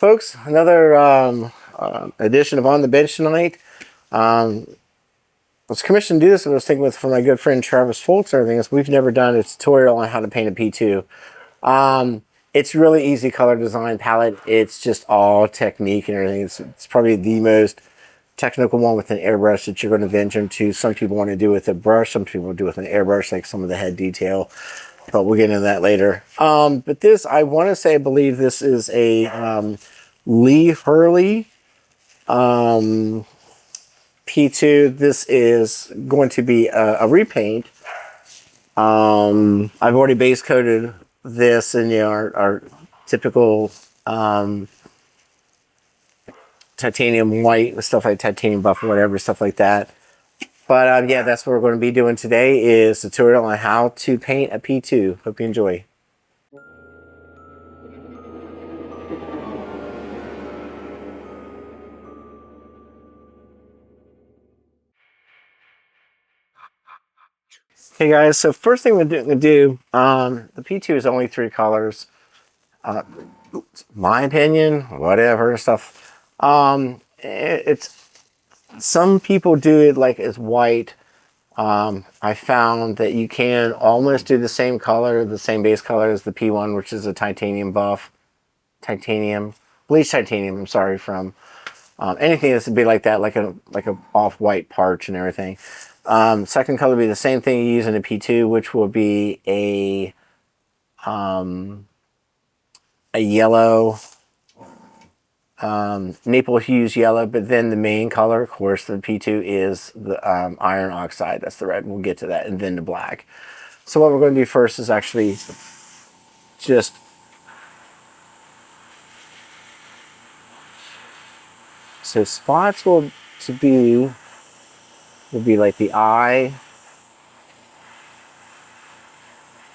folks, another edition of On the Bench tonight. I was commissioned to do this, and I was thinking with for my good friend Travis Foltz and everything, is we've never done a tutorial on how to paint a P2. It's really easy color design palette. It's just all technique and everything. It's probably the most technical one with an airbrush that you're going to venture into. Some people want to do with a brush, some people do with an airbrush, like some of the head detail. But we'll get into that later. But this, I want to say, I believe this is a Lee Hurley P2. This is going to be a repaint. I've already base coated this in our typical titanium white, stuff like titanium buff or whatever, stuff like that. But yeah, that's what we're going to be doing today is a tutorial on how to paint a P2. Hope you enjoy. Hey guys, so first thing we're going to do, the P2 is only 3 colors. My opinion, whatever stuff. It's some people do it like as white. I found that you can almost do the same color, the same base color as the P1, which is a titanium buff, bleached titanium. I'm sorry, from anything that's to be like that, like a off-white parch and everything. Second color will be the same thing you use in a P2, which will be a yellow, maple hues yellow, but then the main color, of course, the P2 is the iron oxide. That's the red. We'll get to that, and then the black. So what we're going to do first is actually just spots will be like the eye,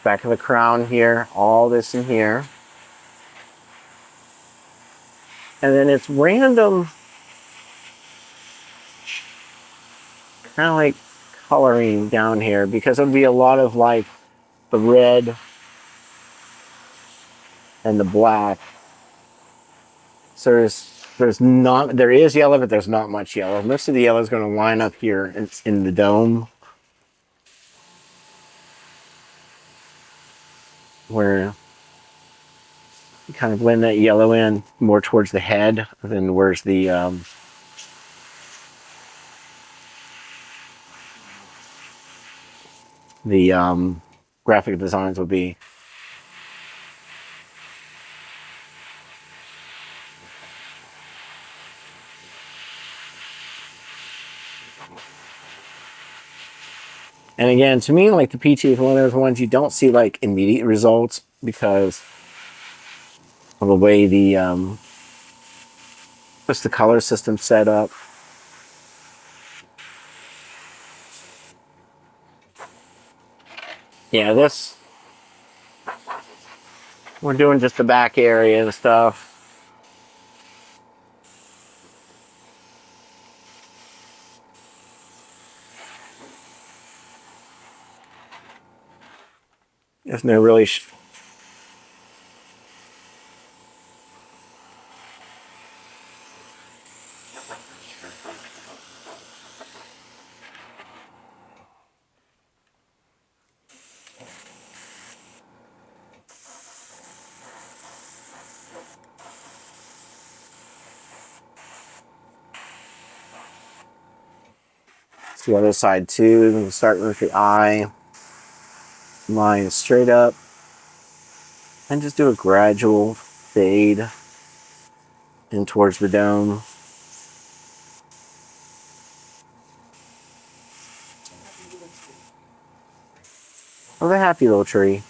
back of the crown here, all this in here. And then it's random, kind of like coloring down here, because there'll be a lot of like the red and the black. So there is yellow, but there's not much yellow. Most of the yellow is going to line up here in the dome, where you kind of blend that yellow in more towards the head than where's the graphic designs will be. And again, to me, like the PT is one of those ones you don't see like immediate results because of the way just the color system set up. Yeah, this, we're doing just the back area and stuff. There's no really it's the other side too. We'll start with the eye, line straight up, and just do a gradual fade in towards the dome. Oh, a happy little tree.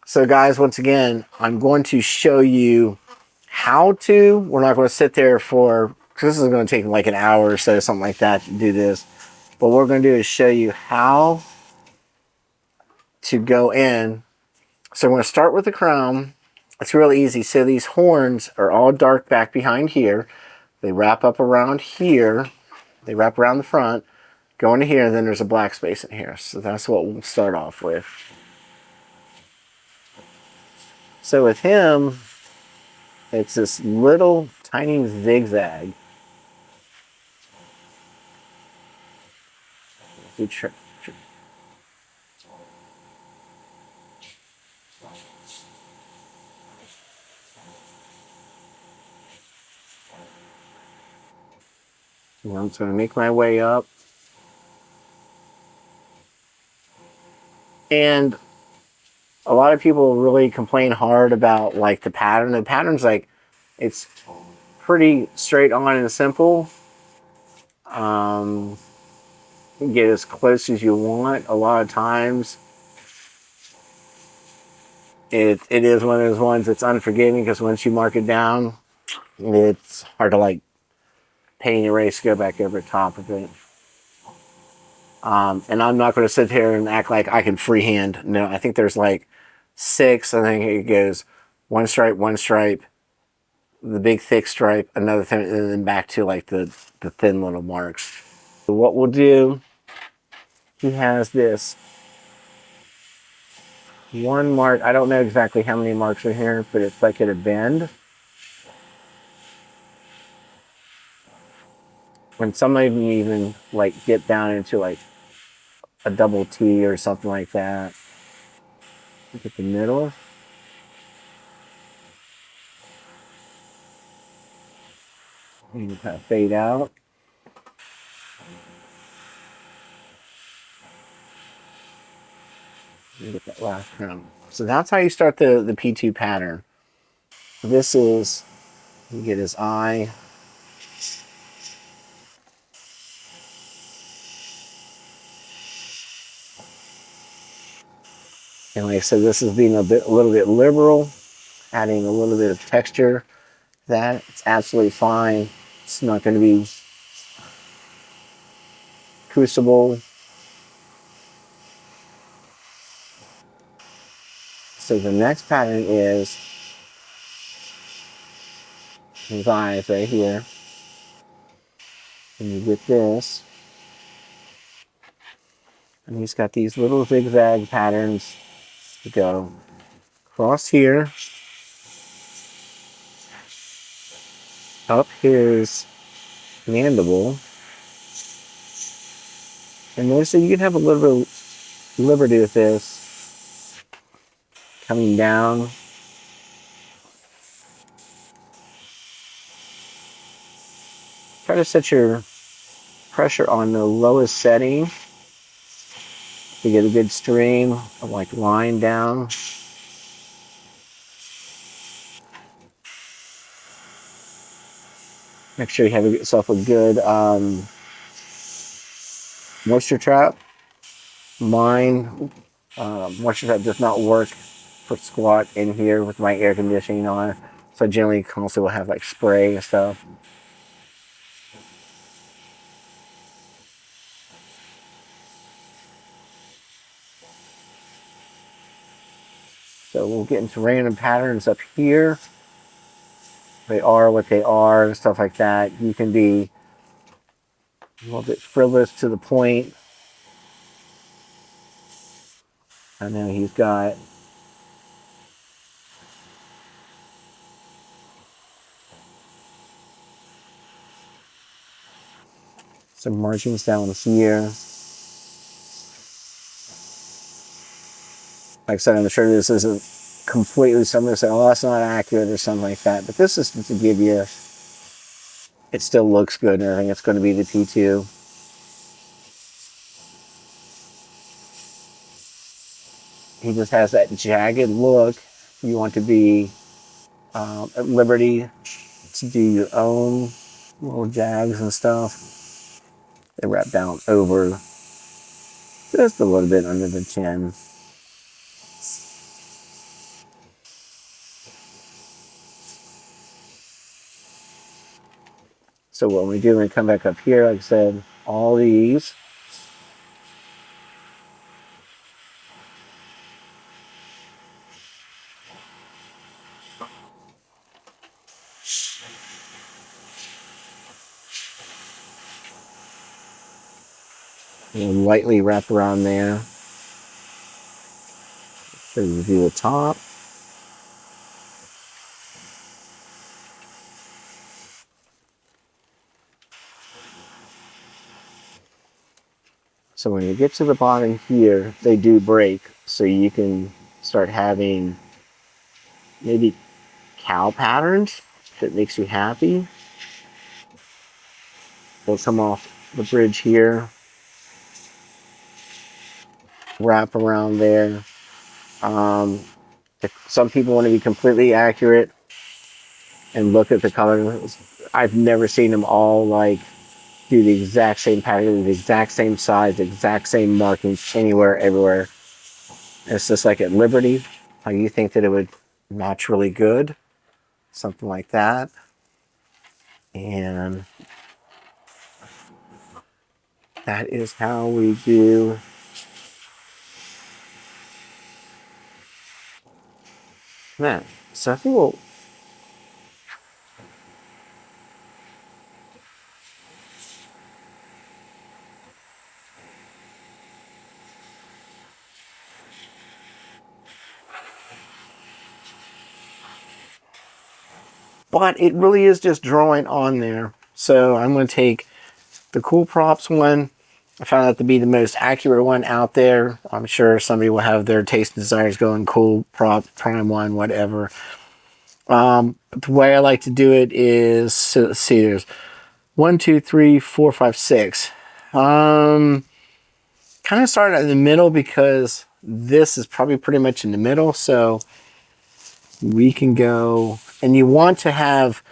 So guys, once again, I'm going to show you how to. We're not going to sit there for, because this is going to take like an hour or so, something like that, to do this. But what we're going to do is show you how to go in. So we're going to start with the crown, It's really easy. So these horns are all dark back behind here. They wrap up around here. They wrap around the front, go into here, and then there's a black space in here. So that's what we'll start off with. So with him, it's this little tiny zigzag. I'm just going to make my way up. And a lot of people really complain hard about like the pattern. The pattern's like, it's pretty straight on and simple. You can get as close as you want. A lot of times it is one of those ones that's unforgiving because once you mark it down, it's hard to like paint and erase, go back over the top of it. And I'm not going to sit here and act like I can freehand. No, I think there's like 6. I think it goes one stripe, the big thick stripe, another thing, and then back to like the thin little marks. So what we'll do, he has this one mark. I don't know exactly how many marks are here, but it's like at a bend. When some of them even like get down into like a double T or something like that. Look at the middle. You can kind of fade out. Get that last round. So that's how you start the P2 pattern. This is, you get his eye. And like I said, this is being a little bit liberal, adding a little bit of texture. That it's absolutely fine. It's not going to be crucible. So the next pattern is his eyes right here. And you get this. And he's got these little zigzag patterns to go across here, up his mandible. And notice that you can have a little bit of liberty with this, coming down. Try to set your pressure on the lowest setting to get a good stream of like line down. Make sure you have yourself a good moisture trap. Mine, moisture trap does not work for squat in here with my air conditioning on. So I generally constantly will have like spray and stuff. So we'll get into random patterns up here. They are what they are and stuff like that. You can be a little bit frivolous to the point. I know he's got some margins down here. Like I said, I'm sure this isn't completely, somebody say, oh, that's not accurate or something like that. But this is to give you, it still looks good and everything. It's going to be the P2. He just has that jagged look. You want to be at liberty to do your own little jags and stuff. They wrap down over just a little bit under the chin. So what we do when we come back up here, like I said, all these. and lightly wrap around there. Then you do the top. So when you get to the bottom here, they do break. So you can start having maybe cow patterns if it makes you happy. They'll come off the bridge here, wrap around there. If some people want to be completely accurate and look at the colors, I've never seen them all like do the exact same pattern, the exact same size, the exact same markings anywhere, everywhere. It's just like at Liberty, how you think that it would match really good, something like that. And that is how we do that. So I think we'll, but it really is just drawing on there. So I'm going to take the Cool Props one. I found that to be the most accurate one out there. I'm sure somebody will have their taste and desires going Cool Prop, Prime one, whatever. The way I like to do it is, so let's see, there's 1, 2, 3, 4, 5, 6. Kind of started in the middle because this is probably pretty much in the middle. So we can go, and you want to have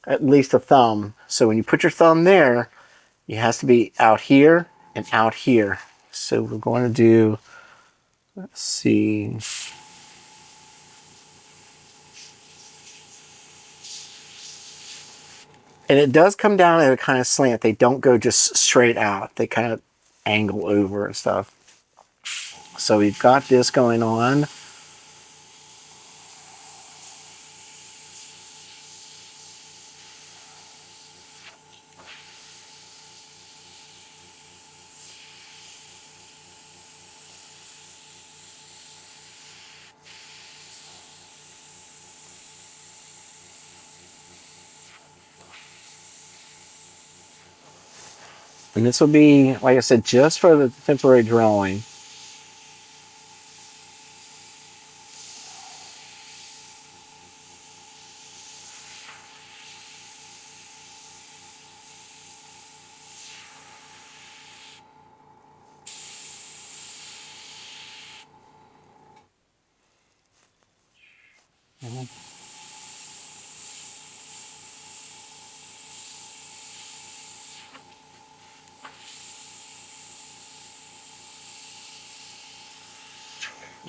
at least a thumb. So when you put your thumb there, it has to be out here and out here. So we're going to do, let's see. And it does come down at a kind of slant. They don't go just straight out. They kind of angle over and stuff. So we've got this going on. And this will be, like I said, just for the temporary drawing.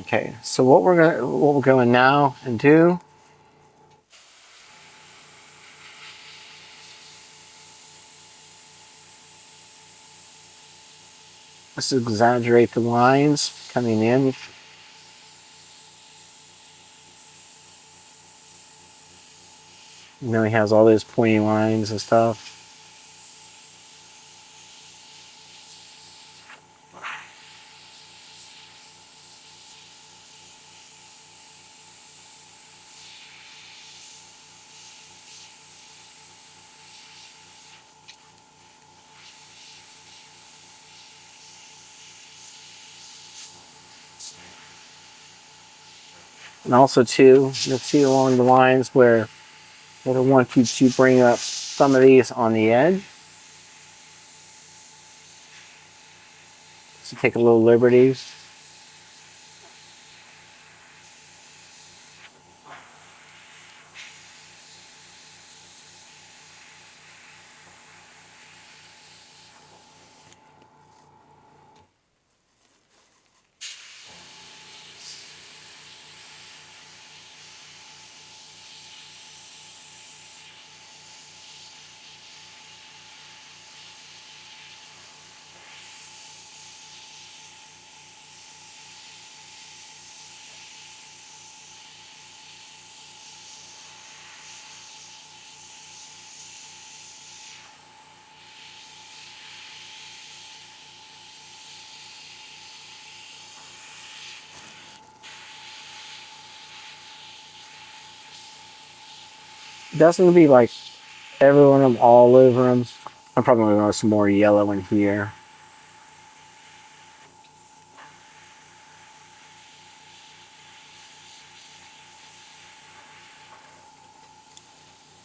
Okay, so what we're going now and do, let's exaggerate the lines coming in. You know, he has all those pointy lines and stuff. And also too, you'll see along the lines where I want you to bring up some of these on the edge. So take a little liberties. That's gonna be like every one of them all over them. I'm probably gonna go some more yellow in here.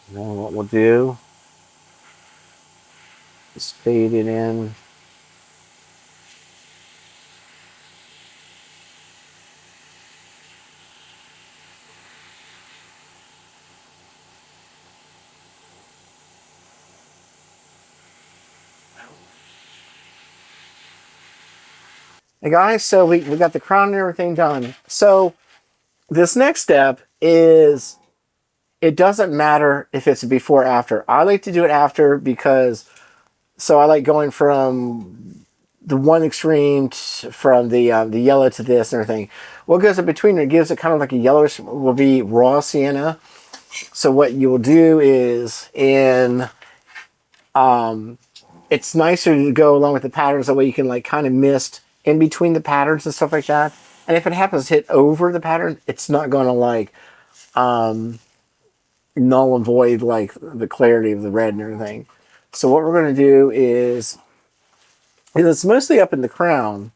And then what we'll do is fade it in. Hey guys, so we got the crown and everything done. So this next step is it doesn't matter if it's before or after. I like to do it after because so I like going from the one extreme from the yellow to this and everything. What goes in between it gives it kind of like a yellowish will be raw sienna. So what you will do is it's nicer to go along with the patterns that way you can like kind of mist in between the patterns and stuff like that. And if it happens to hit over the pattern, it's not going to like null and void like the clarity of the red and everything. So what we're going to do is it's mostly up in the crown.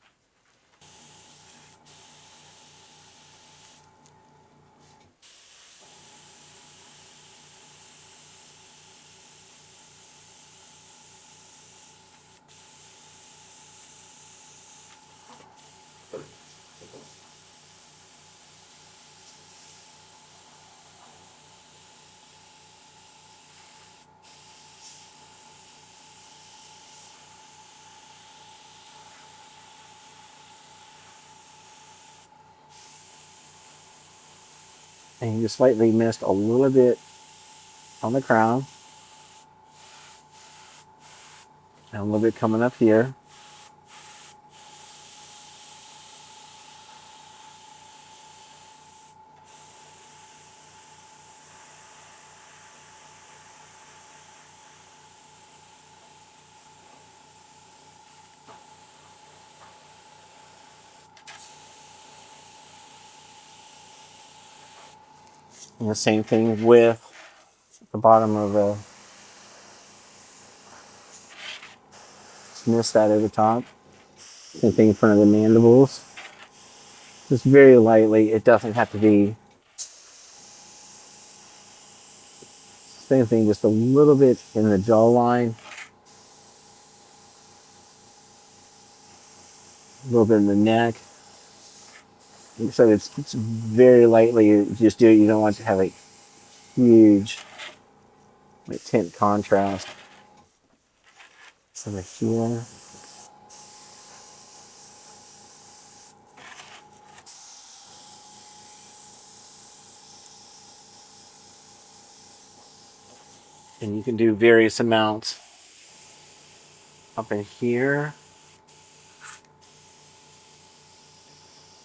And you just slightly mist a little bit on the crown and a little bit coming up here. And the same thing with the bottom of the mist that over top. Same thing in front of the mandibles. Just very lightly. It doesn't have to be. Same thing, just a little bit in the jawline, a little bit in the neck. So it's very lightly. Just do it. You don't want to have a huge like, tint contrast over here. And you can do various amounts up in here.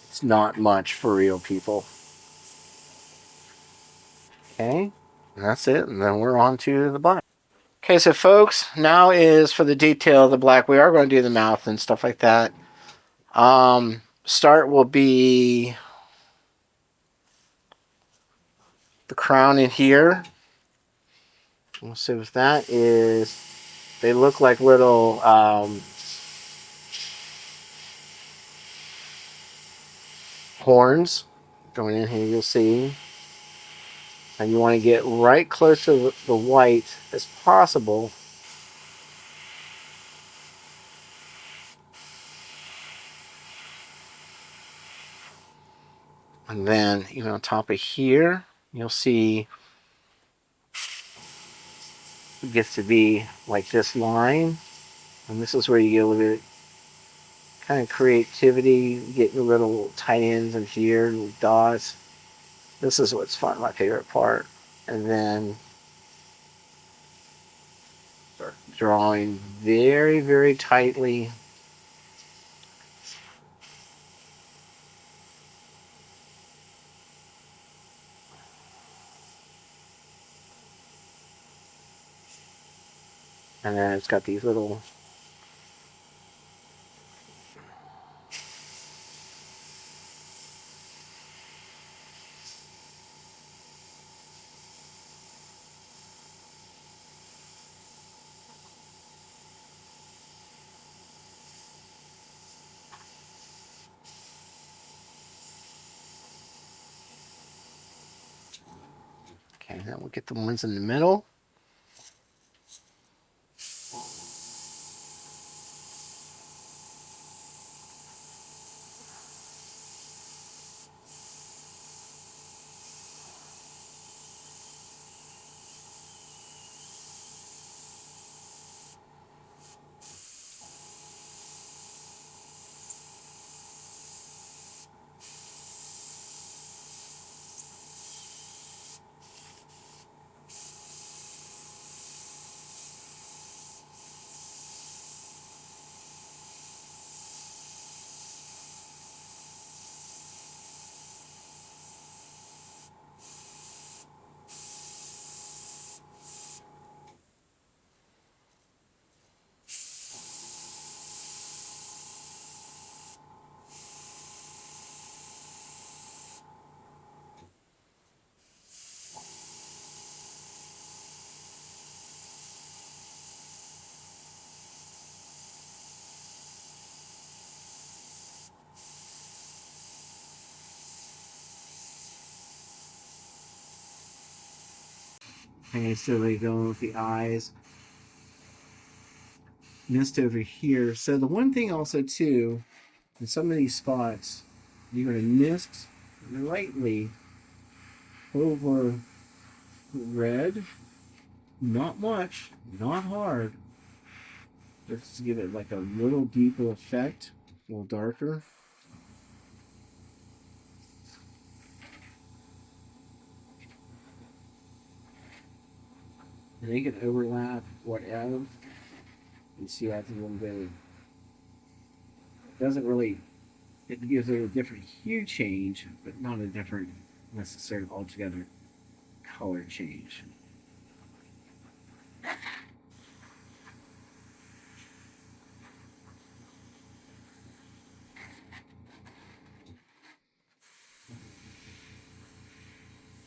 It's not much for real people. Okay, and that's it. And then we're on to the black. Okay, so folks, now is for the detail of the black. We are going to do the mouth and stuff like that. Start will be the crown in here. We'll see what that is. They look like little horns going in here. You'll see. And you want to get right close to the white as possible. And then, even on top of here, you'll see it gets to be like this line. And this is where you get a little bit kind of creativity, get your little tight ends in here, little dots. This is what's fun, my favorite part. And then start drawing very, very tightly. And then it's got these little And then we'll get the ones in the middle. Okay, so they go with the eyes. Mist over here. So the one thing also too, in some of these spots, you're going to mist lightly over red. Not much, not hard. Just to give it like a little deeper effect, a little darker. And they can overlap whatever. You see that's a little bit of, doesn't really, it gives it a different hue change, but not a different necessarily altogether color change.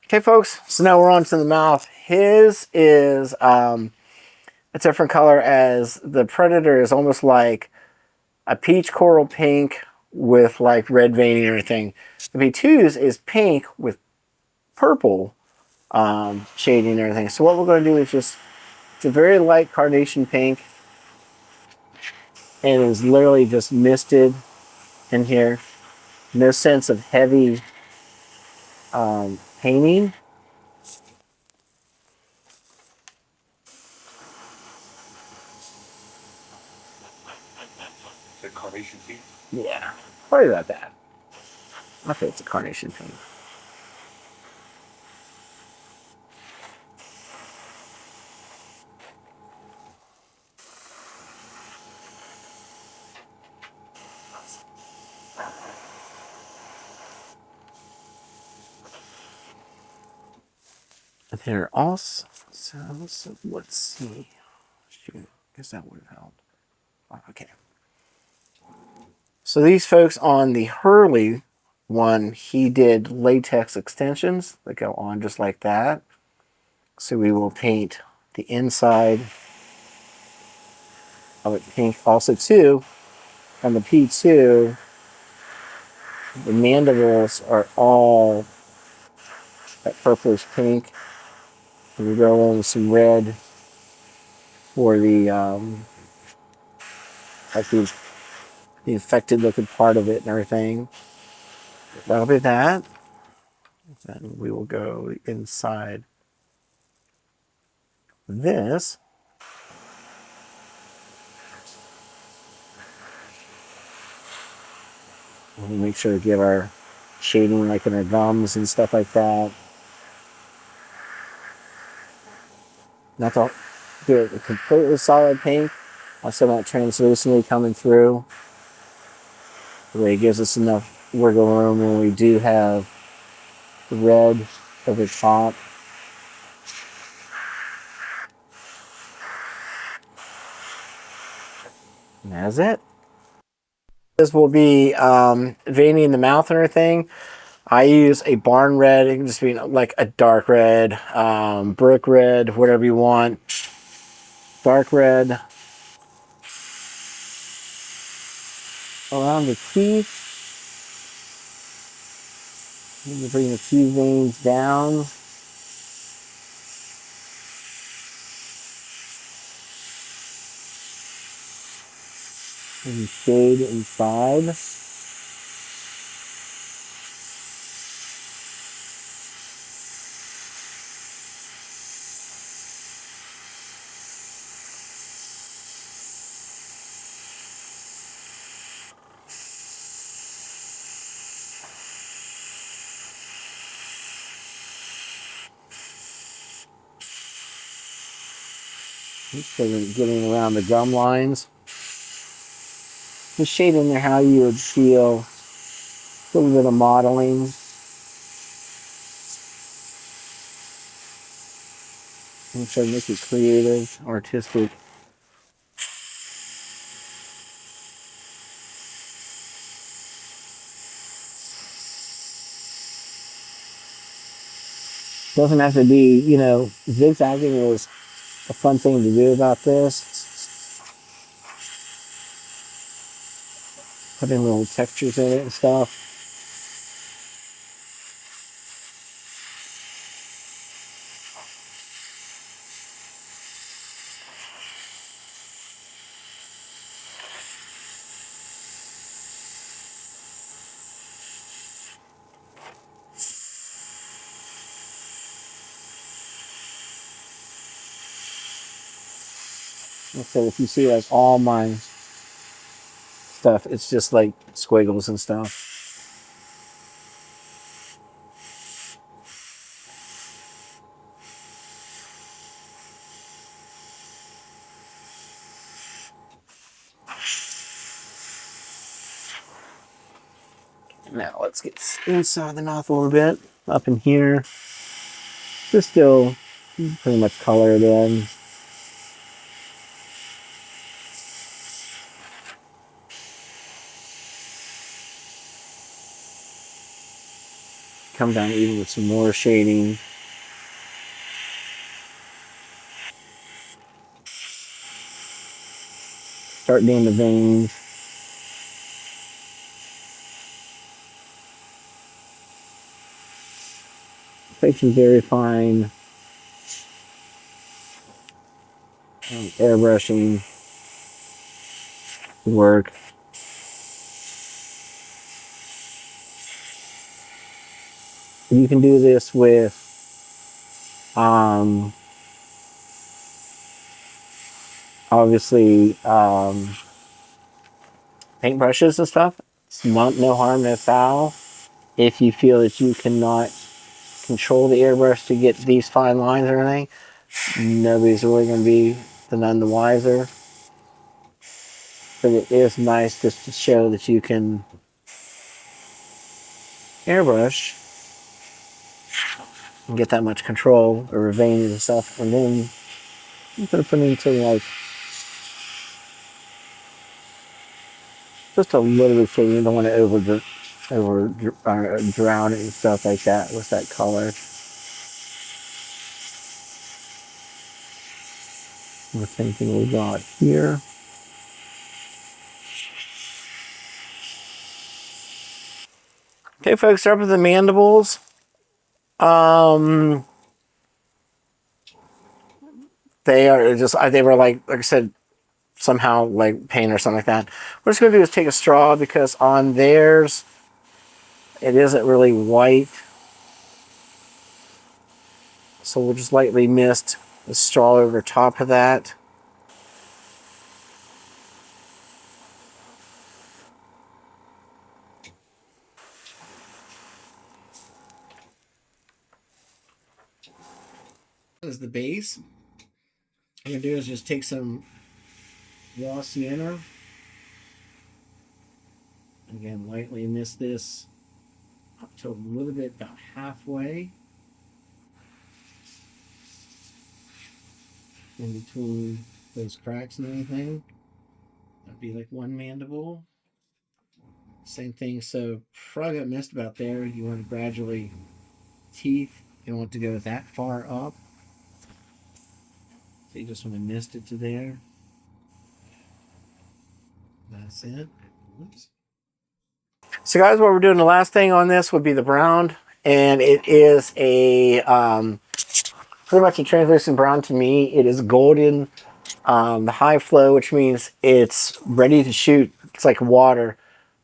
Okay, folks, so now we're on to the mouth. His is a different color, as the Predator is almost like a peach coral pink with like red veining and everything. The B2's is pink with purple shading and everything. So what we're going to do is just, it's a very light carnation pink, and it's literally just misted in here. No sense of heavy painting. The carnation pink? Yeah, probably about that. I think it's a carnation pink. And here also, so let's see. Shoot, I guess that would have helped. Okay. So these folks on the Hurley one, he did latex extensions that go on just like that. So we will paint the inside of it pink also too. On the P2, the mandibles are all that purplish pink. And we go in with some red for the like the infected looking part of it and everything. That'll be that. Then we will go inside this. We'll make sure to give our shading like in our gums and stuff like that. Not to do it a completely solid pink. Also not translucently coming through. The way it gives us enough wiggle room when we do have red over top. And that's it. This will be veining in the mouth and everything. I use a barn red. It can just be like a dark red, brick red, whatever you want. Dark red around the teeth. You bring the teeth veins down. and shade inside. So that getting around the gum lines. Just shade in there how you would feel. A little bit of modeling. I'm trying to make it creative, artistic. Doesn't have to be, you know, zigzagging is a fun thing to do about this. Putting little textures in it and stuff. So if you see like all my stuff, it's just like squiggles and stuff. Now let's get inside the mouth a little bit. Up in here. Just still pretty much colored in. Come down even with some more shading. Start doing the veins. Take some very fine airbrushing work. You can do this with obviously paintbrushes and stuff. It's no harm, no foul. If you feel that you cannot control the airbrush to get these fine lines or anything, nobody's really going to be none the wiser. But it is nice just to show that you can airbrush and get that much control over veins and stuff, and then you can put into like just a little bit shading. You don't want to drown it and stuff like that with that color. The same thing we got here. Okay, folks, start with the mandibles. They are just, they were like I said, somehow like paint or something like that. What it's going to do is take a straw, because on theirs, it isn't really white. So we'll just lightly mist the straw over top of that. As the base, what I'm going to do is just take some raw sienna. Again, lightly mist this up to a little bit, about halfway. In between those cracks and everything. That'd be like one mandible. Same thing, so probably got missed about there. You want to gradually teeth. You don't want to go that far up. So you just want to mist it to there. That's it. Oops. So guys, what we're doing, the last thing on this would be the brown. And it is a pretty much a translucent brown to me. It is golden The high flow, which means it's ready to shoot. It's like water,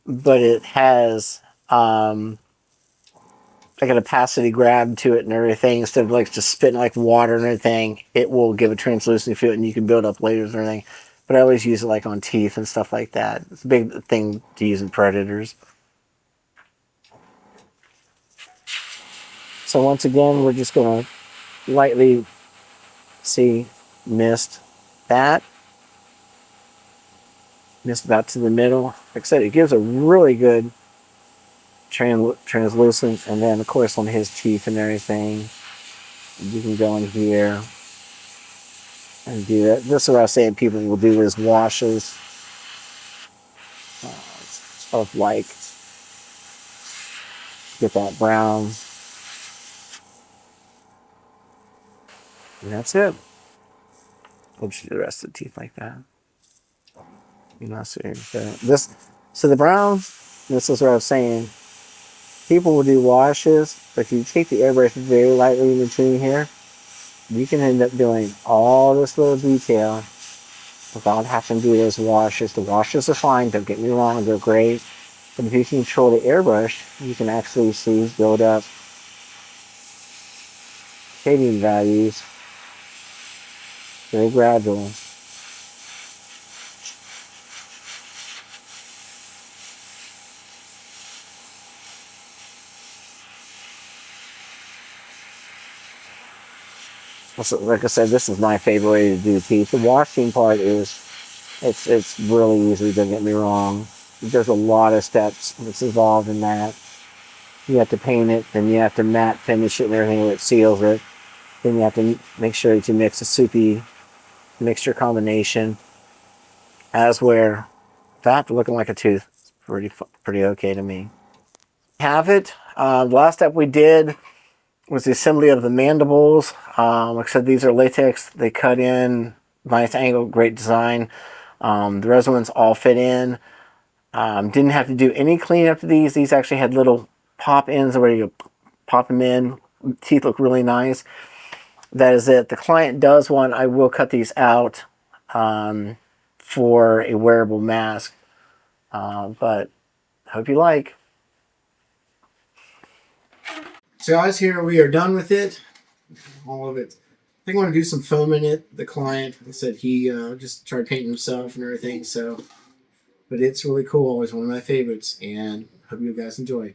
but it has like an opacity grab to it and everything. Instead of like just spitting like water and everything, it will give a translucency feel, and you can build up layers and everything. But I always use it like on teeth and stuff like that. It's a big thing to use in predators. So once again, we're just going to lightly mist that. Mist about to the middle. Like I said, it gives a really good translucent. And then, of course, on his teeth and everything, you can go in here and do that. This is what I was saying people will do is washes of like, get that brown. And that's it. We'll just do the rest of the teeth like that. You know, so the brown, this is what I was saying. People will do washes, but if you take the airbrush very lightly in between here, you can end up doing all this little detail without having to do those washes. The washes are fine, don't get me wrong, they're great. But if you can control the airbrush, you can actually see build up shading values very gradual. So, like I said, this is my favorite way to do teeth. The washing part is, it's really easy, don't get me wrong. There's a lot of steps that's involved in that. You have to paint it, then you have to matte finish it and everything that seals it. Then you have to make sure that you mix a soupy mixture combination. As where that looking like a tooth, it's pretty okay to me. Have it. The last step we did was the assembly of the mandibles. Like I said, these are latex. They cut in, nice angle, great design. The resin ones all fit in. Didn't have to do any cleanup to these. These actually had little pop ins where you pop them in. Teeth look really nice. That is it. The client does one. I will cut these out for a wearable mask. But hope you like. So guys, here we are done with it. All of it. I think I want to do some foam in it. The client said he just tried painting himself and everything. So, but it's really cool. It's one of my favorites, and hope you guys enjoy.